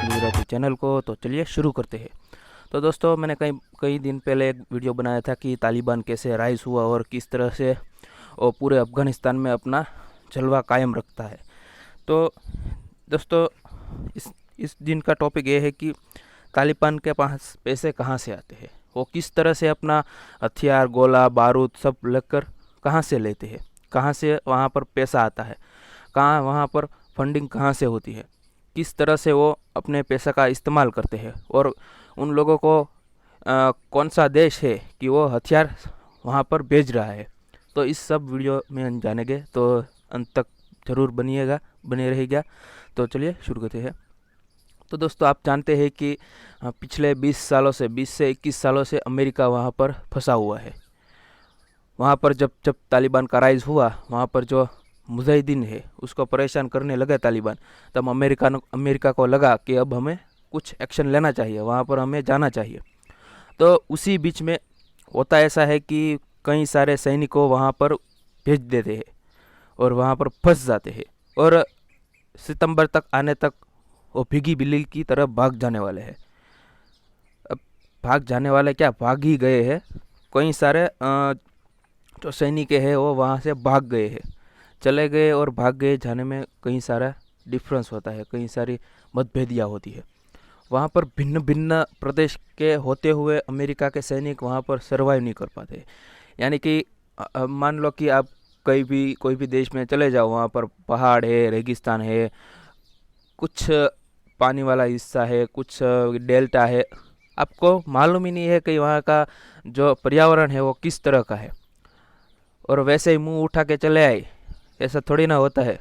Gujarati channel को। तो चलिए शुरू करते हैं। तो दोस्तों, मैंने कई कई दिन पहले एक वीडियो बनाया था कि तालिबान कैसे राइज हुआ और किस तरह से वो पूरे अफ़गानिस्तान में अपना जलवा कायम रखता है। तो दोस्तों, इस दिन का टॉपिक ये है कि तालिबान के पास पैसे कहाँ से आते हैं, वो किस तरह से अपना हथियार, गोला बारूद सब लेकर कहाँ से लेते हैं, कहाँ से वहाँ पर पैसा आता है, कहाँ वहाँ पर फंडिंग कहाँ से होती है, किस तरह से वो अपने पैसा का इस्तेमाल करते हैं, और उन लोगों को कौन सा देश है कि वो हथियार वहाँ पर भेज रहा है। तो इस सब वीडियो में हम जानेंगे, तो अंत तक ज़रूर बने रहेगा। तो चलिए शुरू करते हैं। तो दोस्तों, आप जानते हैं कि पिछले 20 से 21 सालों से अमेरिका वहाँ पर फंसा हुआ है। वहाँ पर जब जब तालिबान का राइज हुआ, वहाँ पर जो मुजाहिदीन है उसको परेशान करने लगा तालिबान, तब अमेरिका को लगा कि अब हमें कुछ एक्शन लेना चाहिए, वहाँ पर हमें जाना चाहिए। तो उसी बीच में होता ऐसा है कि कई सारे सैनिकों वहाँ पर भेज देते हैं और वहाँ पर फंस जाते हैं, और सितंबर तक आने तक वो भीगी बिल्ली की तरह भाग जाने वाले हैं। अब भाग जाने वाले क्या, भाग ही गए हैं। कई सारे जो सैनिक है वो वहाँ से भाग गए हैं, चले गए, और भाग गए जाने में कई सारा डिफरेंस होता है, कई सारी मतभेदियाँ होती है। वहाँ पर भिन्न भिन्न प्रदेश के होते हुए अमेरिका के सैनिक वहाँ पर सर्वाइव नहीं कर पाते। यानी कि मान लो कि आप कोई भी देश में चले जाओ, वहाँ पर पहाड़ है, रेगिस्तान है, कुछ पानी वाला हिस्सा है, कुछ डेल्टा है, आपको मालूम ही नहीं है कि वहाँ का जो पर्यावरण है वो किस तरह का है, और वैसे ही मुंह उठा के चले आए, ऐसा थोड़ी ना होता है।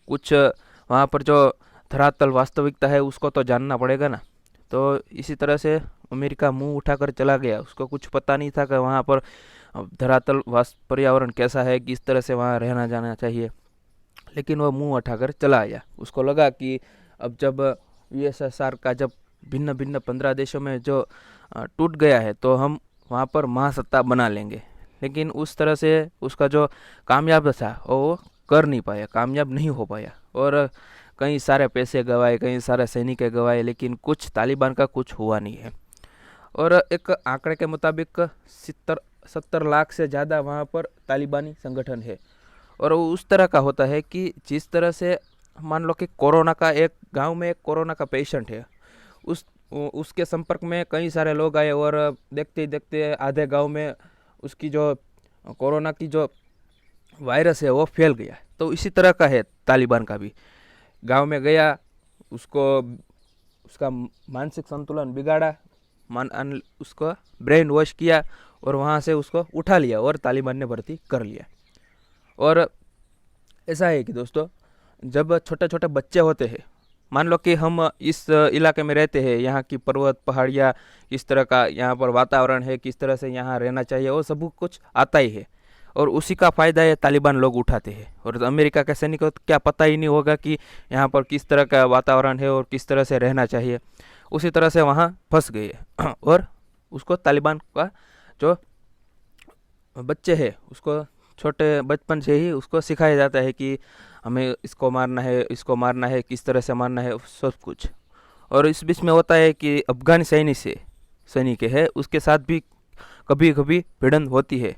कुछ वहाँ पर जो धरातल वास्तविकता है उसको तो जानना पड़ेगा ना। तो इसी तरह से अमेरिका मुंह उठाकर चला गया, उसको कुछ पता नहीं था कि वहाँ पर धरातल पर्यावरण कैसा है, किस तरह से वहाँ रहना जाना चाहिए, लेकिन वह मुंह उठाकर चला आया। उसको लगा कि अब जब यूएसएसआर का जब भिन्न भिन्न 15 देशों में जो टूट गया है, तो हम वहाँ पर महासत्ता बना लेंगे। लेकिन उस तरह से उसका जो कामयाब था वो कर नहीं पाया, कामयाब नहीं हो पाया, और कई सारे पैसे गंवाए, कई सारे सैनिक गंवाए, लेकिन कुछ तालिबान का कुछ हुआ नहीं है। और एक आंकड़े के मुताबिक 70 लाख से ज़्यादा वहाँ पर तालिबानी संगठन है। और वो उस तरह का होता है कि जिस तरह से मान लो कि कोरोना का एक गांव में एक कोरोना का पेशेंट है, उसके संपर्क में कई सारे लोग आए, और देखते ही देखते आधे गांव में उसकी जो कोरोना की जो वायरस है वो फैल गया। तो इसी तरह का है तालिबान का भी। गांव में गया, उसको उसका मानसिक संतुलन बिगाड़ा, उसको ब्रेन वॉश किया, और वहाँ से उसको उठा लिया और तालिबान ने भर्ती कर लिया। और ऐसा है कि दोस्तों, जब छोटे छोटे बच्चे होते हैं, मान लो कि हम इस इलाके में रहते हैं, यहाँ की पर्वत पहाड़ियाँ, किस तरह का यहाँ पर वातावरण है, किस तरह से यहाँ रहना चाहिए, वो सब कुछ आता ही है, और उसी का फ़ायदा ये तालिबान लोग उठाते हैं। और अमेरिका के सैनिकों को क्या पता ही नहीं होगा कि यहाँ पर किस तरह का वातावरण है और किस तरह से रहना चाहिए। उसी तरह से वहाँ फंस गए और उसको तालिबान का जो बच्चे हैं उसको छोटे बचपन से ही उसको सिखाया जाता है कि हमें इसको मारना है, इसको मारना है, किस तरह से मारना है, सब कुछ। और इस बीच में होता है कि अफगानी सैनिक है, उसके साथ भी कभी कभी भिड़ंत होती है।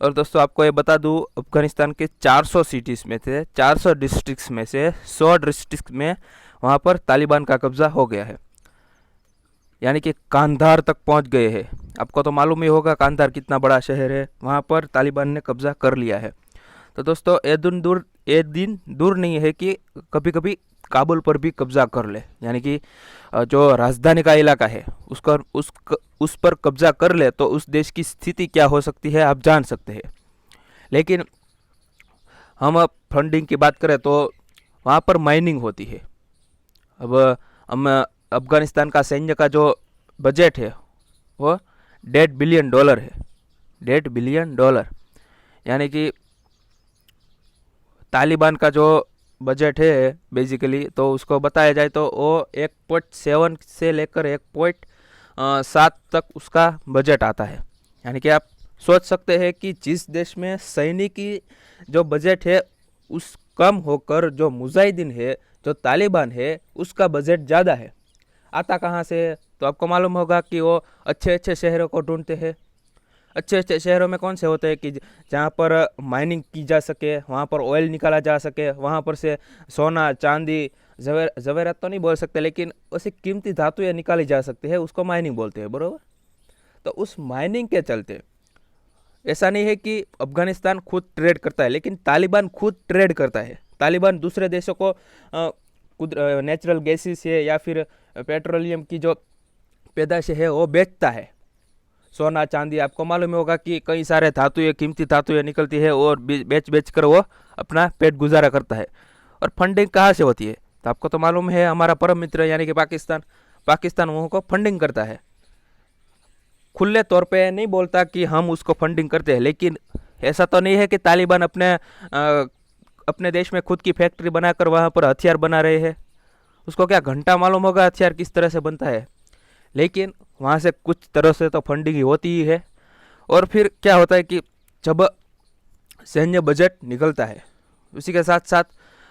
और दोस्तों, आपको ये बता दूं, अफगानिस्तान के 400 सिटीज़ में से 400 डिस्ट्रिक्ट्स में से 100 डिस्ट्रिक्ट में वहाँ पर तालिबान का कब्जा हो गया है, यानी कि कांधार तक पहुँच गए हैं। आपको तो मालूम ही होगा कांधार कितना बड़ा शहर है, वहाँ पर तालिबान ने कब्जा कर लिया है। तो दोस्तों, ये दिन दूर नहीं है कि कभी कभी काबुल पर भी कब्जा कर ले, यानी कि जो राजधानी का इलाका है उस पर कब्जा कर ले, तो उस देश की स्थिति क्या हो सकती है आप जान सकते हैं। लेकिन हम अब फंडिंग की बात करें तो वहाँ पर माइनिंग होती है। अब हम अफगानिस्तान का सैन्य का जो बजट है वो $1.5 बिलियन है। $1.5 बिलियन, यानी कि तालिबान का जो बजट है बेसिकली, तो उसको बताया जाए तो वो 1.7 से लेकर 1.7 तक उसका बजट आता है। यानी कि आप सोच सकते हैं कि जिस देश में सैनिक की जो बजट है कम होकर जो मुजाहिदीन है, जो तालिबान है, उसका बजट ज़्यादा है। आता कहाँ से है? तो आपको मालूम होगा कि वो अच्छे अच्छे शहरों को ढूंढते हैं। अच्छे अच्छे शहरों में कौन से होते हैं कि जहाँ पर माइनिंग की जा सके, वहाँ पर ऑयल निकाला जा सके, वहाँ पर से सोना चांदी जवेरात तो नहीं बोल सकते, लेकिन ऐसी कीमती धातुएं निकाली जा सकती है, उसको माइनिंग बोलते हैं, बरोबर। तो उस माइनिंग के चलते ऐसा नहीं है कि अफगानिस्तान खुद ट्रेड करता है, लेकिन तालिबान खुद ट्रेड करता है। तालिबान दूसरे देशों को नेचुरल गैसेस है या फिर पेट्रोलियम की जो पैदाश है वो बेचता है। सोना चांदी आपको मालूम होगा कि कई सारे धातुएं, कीमती धातुएं निकलती है और बेच बेच कर वो अपना पेट गुजारा करता है। और फंडिंग कहाँ से होती है? तो आपको तो मालूम है, हमारा परम मित्र यानी कि पाकिस्तान वहाँ को फंडिंग करता है। खुले तौर पे नहीं बोलता कि हम उसको फंडिंग करते हैं, लेकिन ऐसा तो नहीं है कि तालिबान अपने देश में खुद की फैक्ट्री बनाकर वहाँ पर हथियार बना रहे हैं। उसको क्या घंटा मालूम होगा हथियार किस तरह से बनता है, लेकिन वहाँ से कुछ तरह से तो फंडिंग ही होती ही है। और फिर क्या होता है कि जब सैन्य बजट निकलता है, उसी के साथ साथ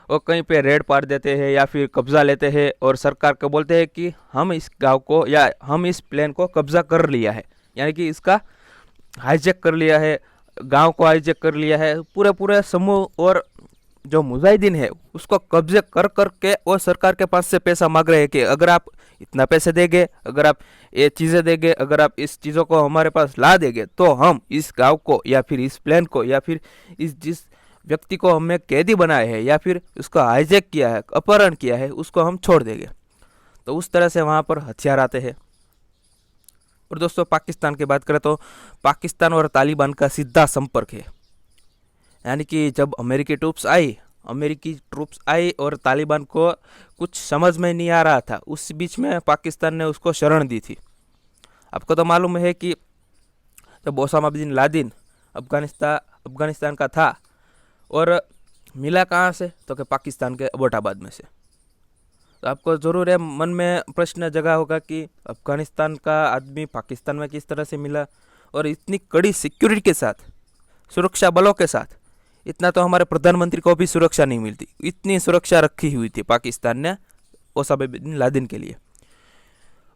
वो कहीं पे रेड पार देते हैं या फिर कब्जा लेते हैं और सरकार को बोलते हैं कि हम इस गांव को या हम इस प्लेन को कब्जा कर लिया है, यानी कि इसका हाईजैक कर लिया है, गांव को हाईजैक कर लिया है। पूरे पूरे समूह और जो मुजाहिदीन है उसको कब्जे कर कर के वो सरकार के पास से पैसा मांग रहे हैं कि अगर आप इतना पैसे देंगे, अगर आप ये चीज़ें देंगे, अगर आप इस चीज़ों को हमारे पास ला देंगे, तो हम इस गांव को या फिर इस प्लेन को या फिर इस जिस व्यक्ति को हमने कैदी बनाया है या फिर उसका हाईजैक किया है, अपहरण किया है, उसको हम छोड़ देंगे। तो उस तरह से वहाँ पर हथियार आते हैं। और दोस्तों पाकिस्तान की बात करें तो पाकिस्तान और तालिबान का सीधा संपर्क है, यानी कि जब अमेरिकी ट्रूप्स आई और तालिबान को कुछ समझ में नहीं आ रहा था, उस बीच में पाकिस्तान ने उसको शरण दी थी। आपको तो मालूम है कि जब ओसामा बिन लादेन अफगानिस्तान का था और मिला कहाँ से, तो कि पाकिस्तान के अबोटाबाद में से। तो आपको ज़रूर है मन में प्रश्न जगा होगा कि अफगानिस्तान का आदमी पाकिस्तान में किस तरह से मिला, और इतनी कड़ी सिक्योरिटी के साथ, सुरक्षा बलों के साथ। इतना तो हमारे प्रधानमंत्री को भी सुरक्षा नहीं मिलती, इतनी सुरक्षा रखी हुई थी पाकिस्तान ने ओसामा बिन लादेन के लिए।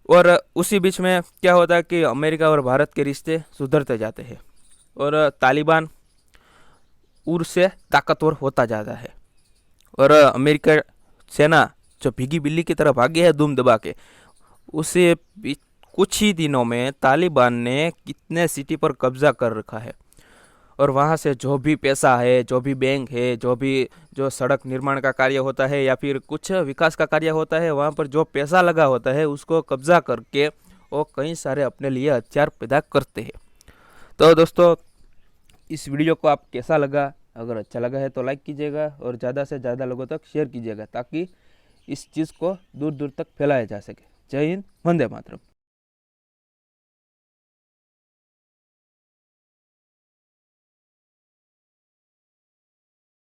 और उसी बीच में क्या होता है कि अमेरिका और भारत के रिश्ते सुधरते जाते हैं और तालिबान उर से ताकतवर होता जाता है। और अमेरिका सेना जो भीगी बिल्ली की तरह भागी है दुम दबा के, उसे कुछ ही दिनों में तालिबान ने कितने सिटी पर कब्जा कर रखा है। और वहाँ से जो भी पैसा है, जो भी बैंक है, जो सड़क निर्माण का कार्य होता है या फिर कुछ विकास का कार्य होता है, वहाँ पर जो पैसा लगा होता है उसको कब्जा करके वो कई सारे अपने लिए हथियार पैदा करते हैं। तो दोस्तों इस वीडियो को आप कैसा लगा? अगर अच्छा लगा है तो लाइक कीजिएगा और ज़्यादा से ज़्यादा लोगों तक शेयर कीजिएगा, ताकि इस चीज़ को दूर दूर तक फैलाया जा सके। जय हिंद, वंदे मातरम।